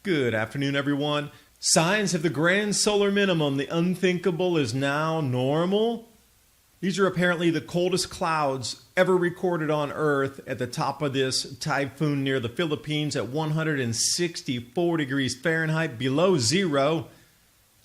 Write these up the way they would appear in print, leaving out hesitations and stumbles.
Good afternoon, everyone. Signs of the grand solar minimum. The unthinkable is now normal. These are apparently the coldest clouds ever recorded on Earth at the top of this typhoon near the Philippines at 164 degrees Fahrenheit, below zero.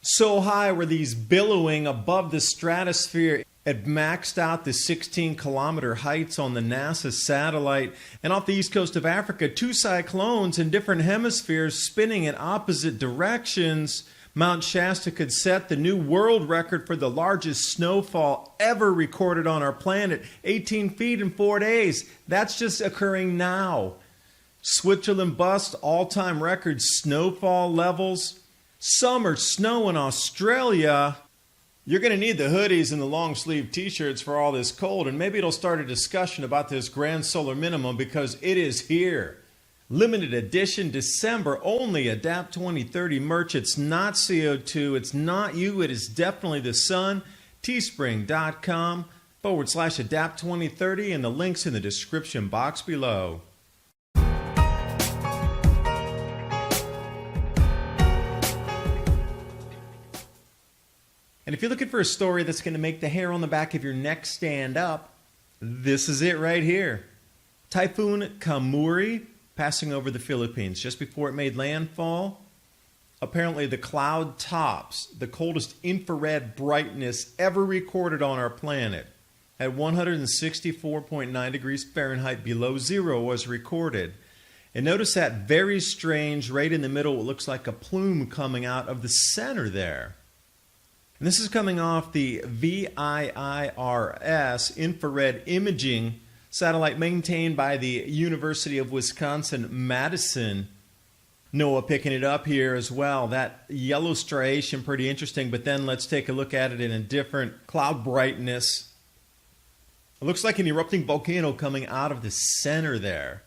So high were these billowing above the stratosphere. It maxed out the 16-kilometer heights on the NASA satellite. And off the east coast of Africa, two cyclones in different hemispheres spinning in opposite directions. Mount Shasta could set the new world record for the largest snowfall ever recorded on our planet, 18 feet in 4 days. That's just occurring now. Switzerland busts all-time record snowfall levels. Summer snow in Australia. You're going to need the hoodies and the long-sleeve t-shirts for all this cold, and maybe it'll start a discussion about this grand solar minimum because it is here. Limited edition, December only, Adapt 2030 merch. It's not CO2, it's not you, it is definitely the sun. Teespring.com/Adapt 2030, and the link's in the description box below. And if you're looking for a story that's going to make the hair on the back of your neck stand up, this is it right here. Typhoon Kamuri passing over the Philippines just before it made landfall. Apparently the cloud tops the coldest infrared brightness ever recorded on our planet. At 164.9 degrees Fahrenheit, below zero was recorded. And notice that very strange, right in the middle, it looks like a plume coming out of the center there. And this is coming off the VIIRS infrared imaging satellite maintained by the University of Wisconsin-Madison. NOAA picking it up here as well. That yellow striation, pretty interesting, but then let's take a look at it in a different cloud brightness. It looks like an erupting volcano coming out of the center there.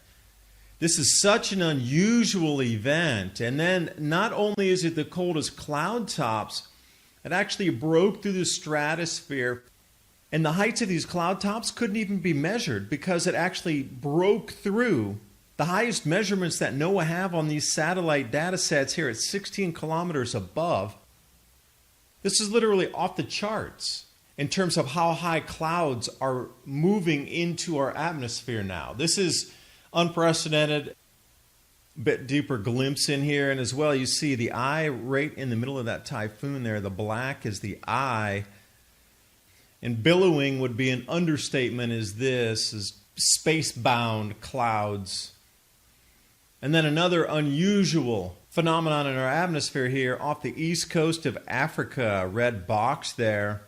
This is such an unusual event. And then not only is it the coldest cloud tops, it actually broke through the stratosphere, and the heights of these cloud tops couldn't even be measured because it actually broke through the highest measurements that NOAA have on these satellite data sets here at 16 kilometers above. This is literally off the charts in terms of how high clouds are moving into our atmosphere now. This is unprecedented. Bit deeper glimpse in here, and as well you see the eye right in the middle of that typhoon there. The black is the eye, and billowing would be an understatement. Is space-bound clouds. And then another unusual phenomenon in our atmosphere here off the east coast of Africa, red box there.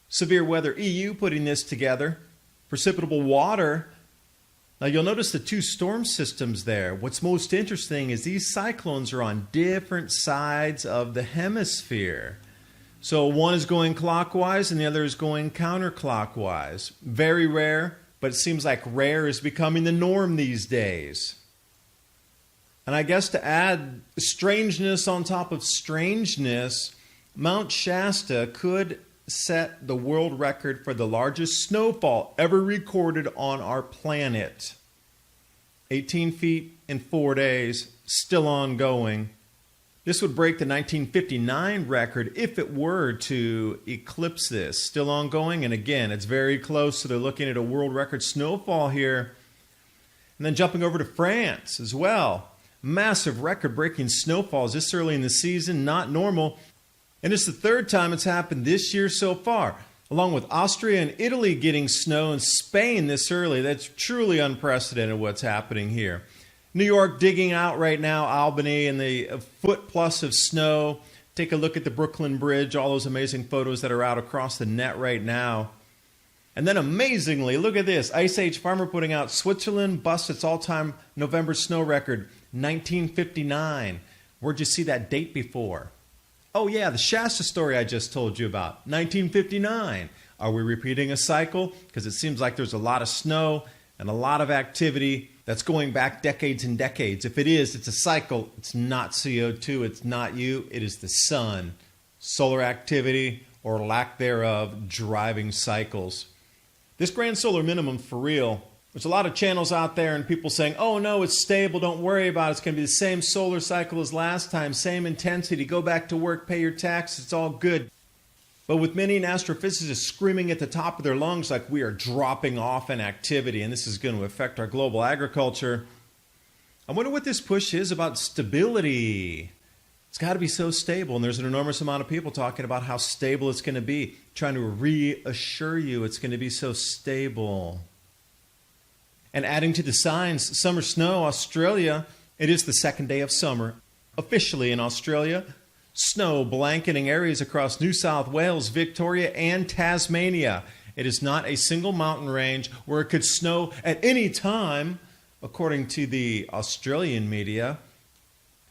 Severe Weather EU putting this together. Precipitable water. Now you'll notice the two storm systems there. What's most interesting is these cyclones are on different sides of the hemisphere. So one is going clockwise and the other is going counterclockwise. Very rare, but it seems like rare is becoming the norm these days. And I guess to add strangeness on top of strangeness, Mount Shasta could set the world record for the largest snowfall ever recorded on our planet. 18 feet in 4 days, still ongoing. This would break the 1959 record if it were to eclipse this. Still ongoing, and again, it's very close, so they're looking at a world record snowfall here. And then jumping over to France as well. Massive record-breaking snowfalls this early in the season, not normal. And it's the third time it's happened this year so far, along with Austria and Italy getting snow and Spain this early. That's truly unprecedented what's happening here. New York digging out right now, Albany, and the foot plus of snow. Take a look at the Brooklyn Bridge, all those amazing photos that are out across the net right now. And then amazingly, look at this. Ice Age Farmer putting out Switzerland busts its all-time November snow record, 1959. Where'd you see that date before? Oh yeah, the Shasta story I just told you about, 1959. Are we repeating a cycle? Because it seems like there's a lot of snow and a lot of activity that's going back decades and decades. If it is, it's a cycle. It's not CO2, it's not you, it is the sun. Solar activity, or lack thereof, driving cycles. This grand solar minimum, for real, There's a lot of channels out there and people saying, oh no, it's stable, don't worry about it. It's going to be the same solar cycle as last time, same intensity, go back to work, pay your taxes, it's all good. But with many astrophysicists screaming at the top of their lungs like we are dropping off in activity and this is going to affect our global agriculture, I wonder what this push is about stability. It's got to be so stable, and there's an enormous amount of people talking about how stable it's going to be, trying to reassure you it's going to be so stable. And adding to the signs, summer snow, Australia, it is the second day of summer. Officially in Australia, snow blanketing areas across New South Wales, Victoria, and Tasmania. It is not a single mountain range where it could snow at any time, according to the Australian media.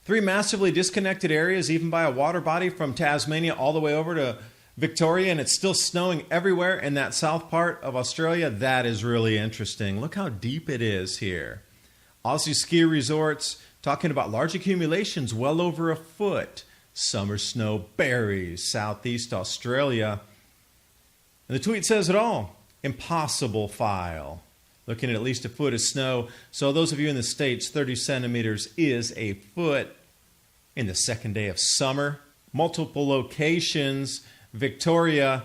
3 massively disconnected areas, even by a water body from Tasmania all the way over to Victoria, and it's still snowing everywhere in that south part of Australia. That is really interesting. Look how deep it is here. Aussie ski resorts talking about large accumulations well over a foot. Summer snow berries, southeast Australia. And the tweet says it all. Impossible file. Looking at least a foot of snow. So those of you in the States, 30 centimeters is a foot in the second day of summer. Multiple locations. Victoria.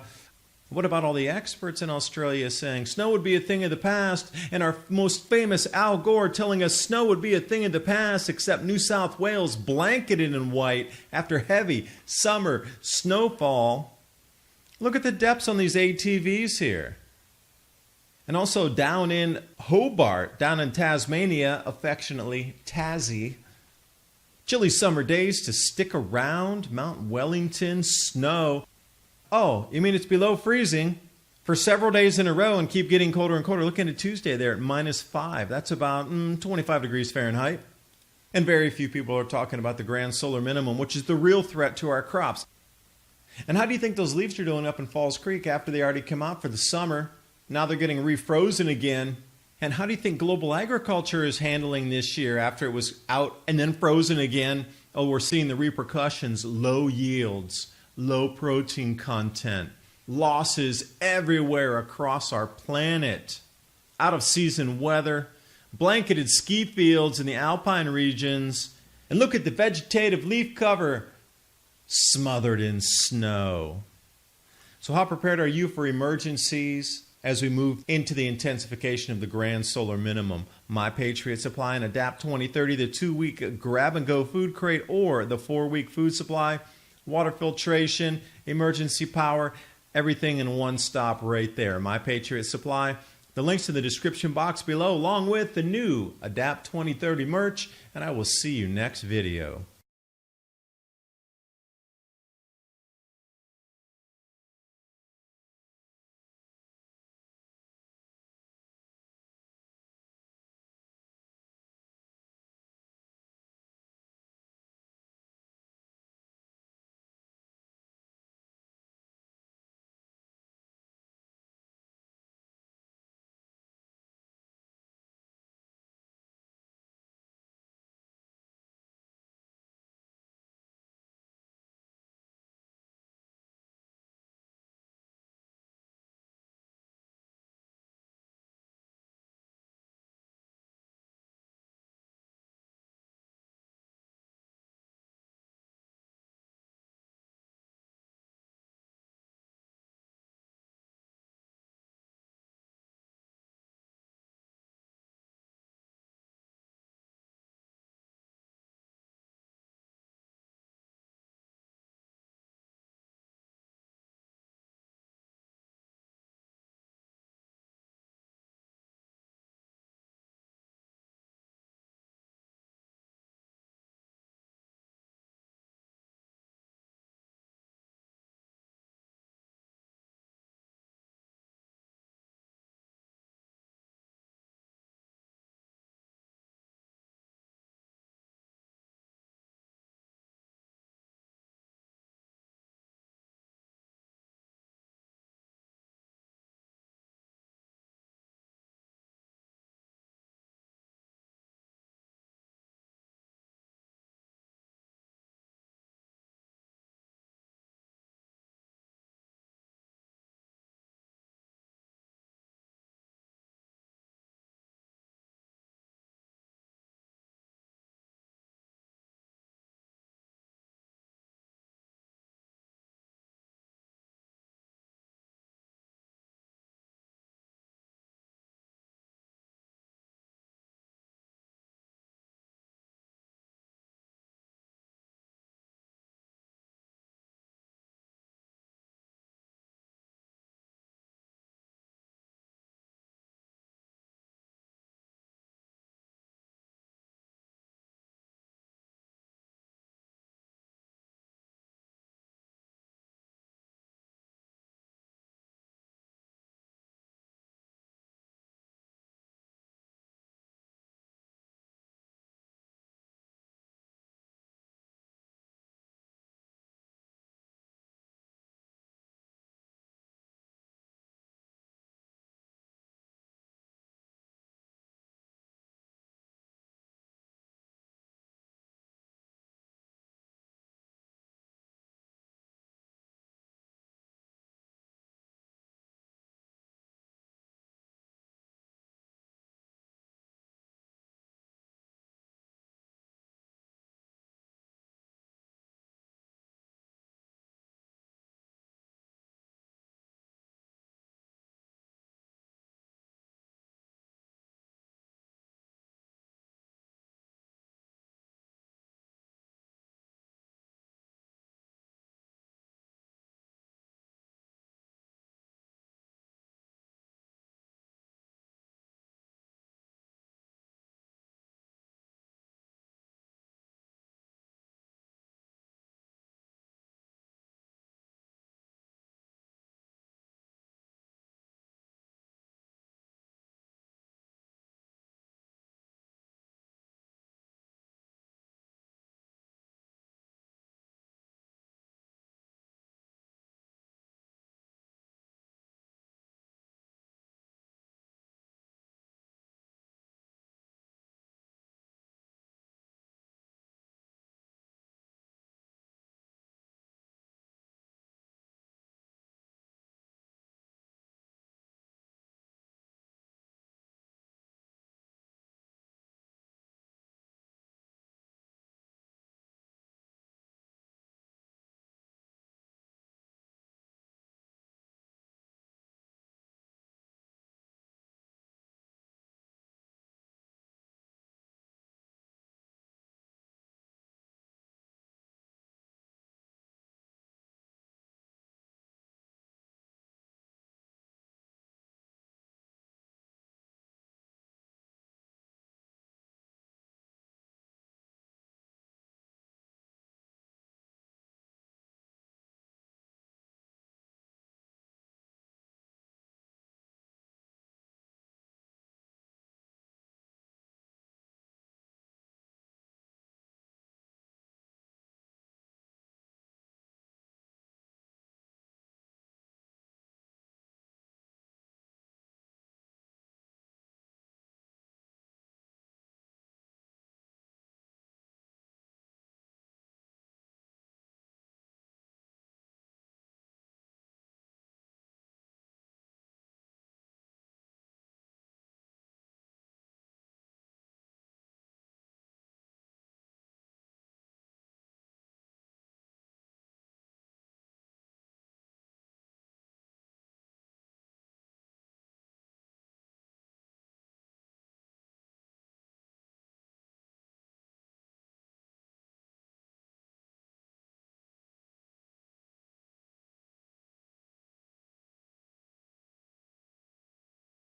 What about all the experts in Australia saying snow would be a thing of the past, and our most famous Al Gore telling us snow would be a thing of the past, except New South Wales blanketed in white after heavy summer snowfall. Look at the depths on these ATVs here. And also down in Hobart, down in Tasmania, affectionately Tassie. Chilly summer days to stick around. Mount Wellington, snow. Oh, you mean it's below freezing for several days in a row and keep getting colder and colder? Look into Tuesday there at -5. That's about 25 degrees Fahrenheit. And very few people are talking about the grand solar minimum, which is the real threat to our crops. And how do you think those leaves are doing up in Falls Creek after they already come out for the summer? Now they're getting refrozen again. And how do you think global agriculture is handling this year after it was out and then frozen again? Oh, we're seeing the repercussions, low yields, low protein content, losses everywhere across our planet, out of season weather, blanketed ski fields in the alpine regions, and look at the vegetative leaf cover smothered in snow. So how prepared are you for emergencies as we move into the intensification of the grand solar minimum? My Patriot Supply and Adapt 2030, the 2-week grab-and-go food crate, or the 4-week food supply, water filtration, emergency power, everything in one stop right there. My Patriot Supply. The link's in the description box below, along with the new Adapt 2030 merch, and I will see you next video.